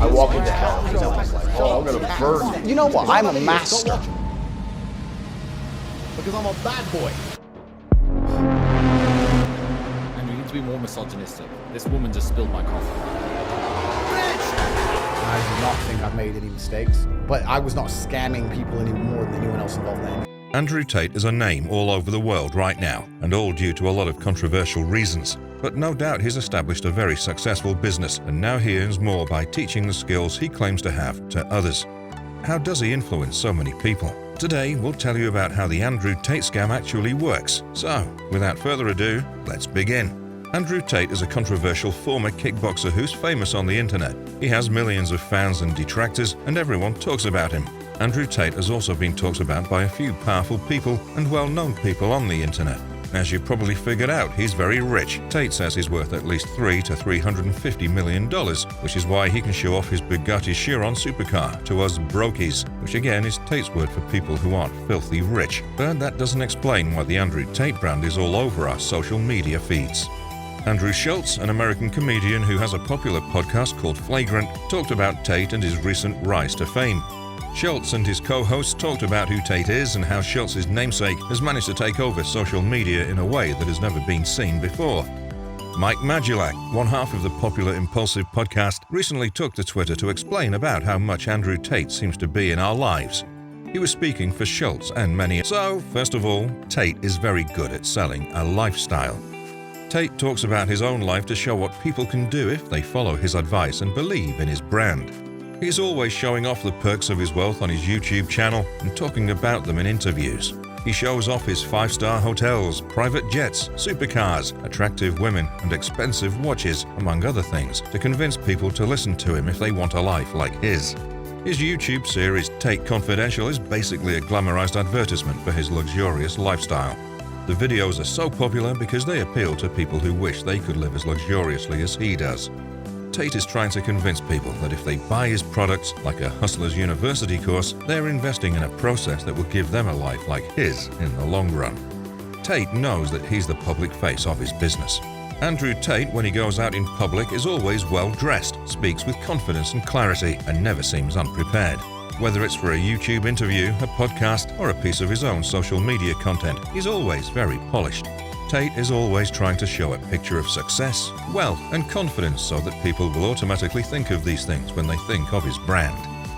I walk into hell because I was like, oh, I'm gonna burn it. You know what? I'm a master. Because I'm a bad boy. And you need to be more misogynistic. This woman just spilled my coffee. I do not think I've made any mistakes, but I was not scamming people any more than anyone else involved in it. Andrew Tate is a name all over the world right now, and all due to a lot of controversial reasons. But no doubt he's established a very successful business, and now he earns more by teaching the skills he claims to have to others. How does he influence so many people? Today, we'll tell you about how the Andrew Tate scam actually works. So, without further ado, let's begin. Andrew Tate is a controversial former kickboxer who's famous on the internet. He has millions of fans and detractors, and everyone talks about him. Andrew Tate has also been talked about by a few powerful people and well-known people on the internet. As you probably figured out, he's very rich. Tate says he's worth at least $300 to $350 million, which is why he can show off his Bugatti Chiron supercar to us brokies, which again is Tate's word for people who aren't filthy rich. But that doesn't explain why the Andrew Tate brand is all over our social media feeds. Andrew Schultz, an American comedian who has a popular podcast called Flagrant, talked about Tate and his recent rise to fame. Schultz and his co-hosts talked about who Tate is and how Schultz's namesake has managed to take over social media in a way that has never been seen before. Mike Magulak, one half of the popular Impulsive podcast, recently took to Twitter to explain about how much Andrew Tate seems to be in our lives. He was speaking for Schultz and many. So, first of all, Tate is very good at selling a lifestyle. Tate talks about his own life to show what people can do if they follow his advice and believe in his brand. He's always showing off the perks of his wealth on his YouTube channel and talking about them in interviews. He shows off his 5-star hotels, private jets, supercars, attractive women, and expensive watches, among other things, to convince people to listen to him if they want a life like his. His YouTube series, Tate Confidential, is basically a glamorized advertisement for his luxurious lifestyle. The videos are so popular because they appeal to people who wish they could live as luxuriously as he does. Tate is trying to convince people that if they buy his products, like a Hustlers University course, they're investing in a process that will give them a life like his in the long run. Tate knows that he's the public face of his business. Andrew Tate, when he goes out in public, is always well dressed, speaks with confidence and clarity, and never seems unprepared. Whether it's for a YouTube interview, a podcast, or a piece of his own social media content, he's always very polished. Tate is always trying to show a picture of success, wealth, and confidence so that people will automatically think of these things when they think of his brand.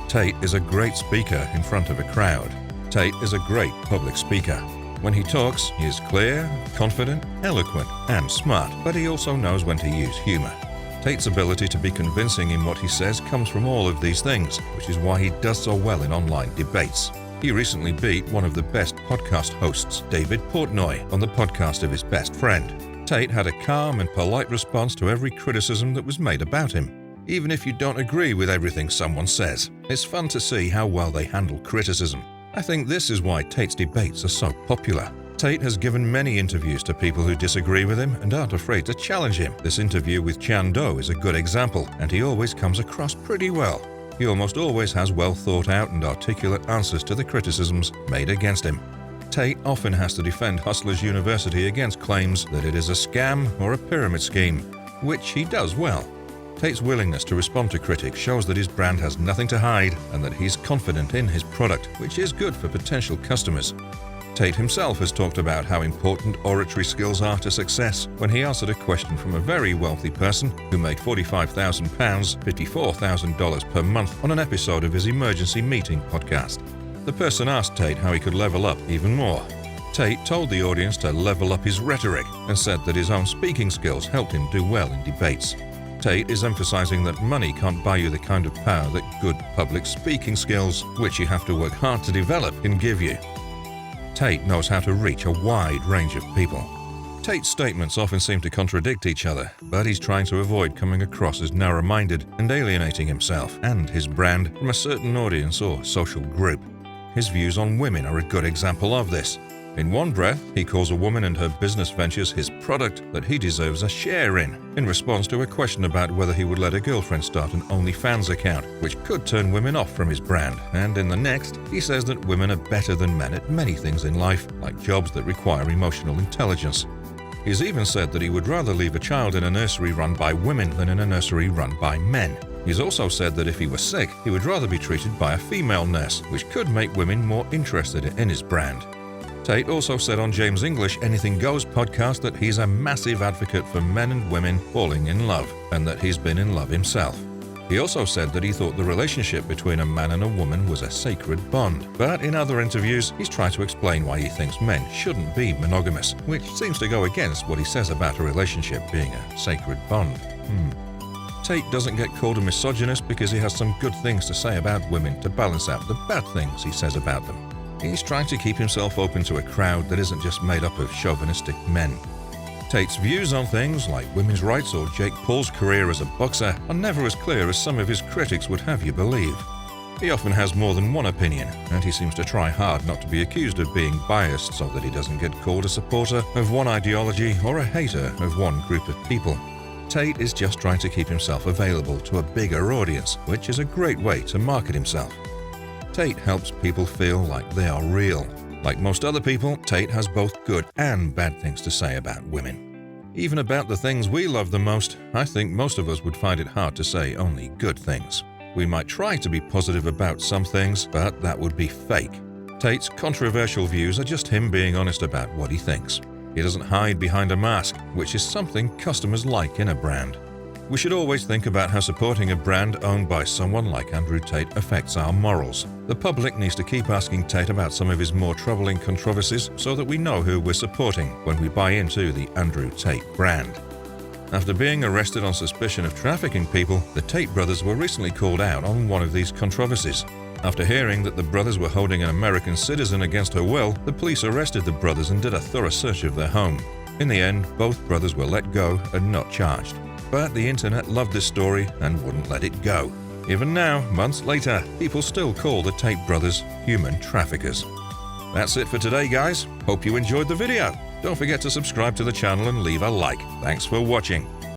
Tate is a great speaker in front of a crowd. Tate is a great public speaker. When he talks, he is clear, confident, eloquent, and smart, but he also knows when to use humor. Tate's ability to be convincing in what he says comes from all of these things, which is why he does so well in online debates. He recently beat one of the best podcast hosts, David Portnoy, on the podcast of his best friend. Tate had a calm and polite response to every criticism that was made about him, even if you don't agree with everything someone says. It's fun to see how well they handle criticism. I think this is why Tate's debates are so popular. Tate has given many interviews to people who disagree with him and aren't afraid to challenge him. This interview with Chan Do is a good example, and he always comes across pretty well. He almost always has well thought out and articulate answers to the criticisms made against him. Tate often has to defend Hustlers University against claims that it is a scam or a pyramid scheme, which he does well. Tate's willingness to respond to critics shows that his brand has nothing to hide and that he's confident in his product, which is good for potential customers. Tate himself has talked about how important oratory skills are to success when he answered a question from a very wealthy person who made £45,000, $54,000 per month on an episode of his Emergency Meeting podcast. The person asked Tate how he could level up even more. Tate told the audience to level up his rhetoric and said that his own speaking skills helped him do well in debates. Tate is emphasizing that money can't buy you the kind of power that good public speaking skills, which you have to work hard to develop, can give you. Tate knows how to reach a wide range of people. Tate's statements often seem to contradict each other, but he's trying to avoid coming across as narrow-minded and alienating himself and his brand from a certain audience or social group. His views on women are a good example of this. In one breath, he calls a woman and her business ventures his product that he deserves a share in response to a question about whether he would let a girlfriend start an OnlyFans account, which could turn women off from his brand. And in the next, he says that women are better than men at many things in life, like jobs that require emotional intelligence. He's even said that he would rather leave a child in a nursery run by women than in a nursery run by men. He's also said that if he were sick, he would rather be treated by a female nurse, which could make women more interested in his brand. Tate also said on James English Anything Goes podcast that he's a massive advocate for men and women falling in love, and that he's been in love himself. He also said that he thought the relationship between a man and a woman was a sacred bond, but in other interviews he's tried to explain why he thinks men shouldn't be monogamous, which seems to go against what he says about a relationship being a sacred bond. Tate doesn't get called a misogynist because he has some good things to say about women to balance out the bad things he says about them. He's trying to keep himself open to a crowd that isn't just made up of chauvinistic men. Tate's views on things like women's rights or Jake Paul's career as a boxer are never as clear as some of his critics would have you believe. He often has more than one opinion, and he seems to try hard not to be accused of being biased so that he doesn't get called a supporter of one ideology or a hater of one group of people. Tate is just trying to keep himself available to a bigger audience, which is a great way to market himself. Tate helps people feel like they are real. Like most other people, Tate has both good and bad things to say about women. Even about the things we love the most, I think most of us would find it hard to say only good things. We might try to be positive about some things, but that would be fake. Tate's controversial views are just him being honest about what he thinks. He doesn't hide behind a mask, which is something customers like in a brand. We should always think about how supporting a brand owned by someone like Andrew Tate affects our morals. The public needs to keep asking Tate about some of his more troubling controversies so that we know who we're supporting when we buy into the Andrew Tate brand. After being arrested on suspicion of trafficking people, the Tate brothers were recently called out on one of these controversies. After hearing that the brothers were holding an American citizen against her will, the police arrested the brothers and did a thorough search of their home. In the end, both brothers were let go and not charged. But the internet loved this story and wouldn't let it go. Even now, months later, people still call the Tate brothers human traffickers. That's it for today, guys. Hope you enjoyed the video. Don't forget to subscribe to the channel and leave a like. Thanks for watching.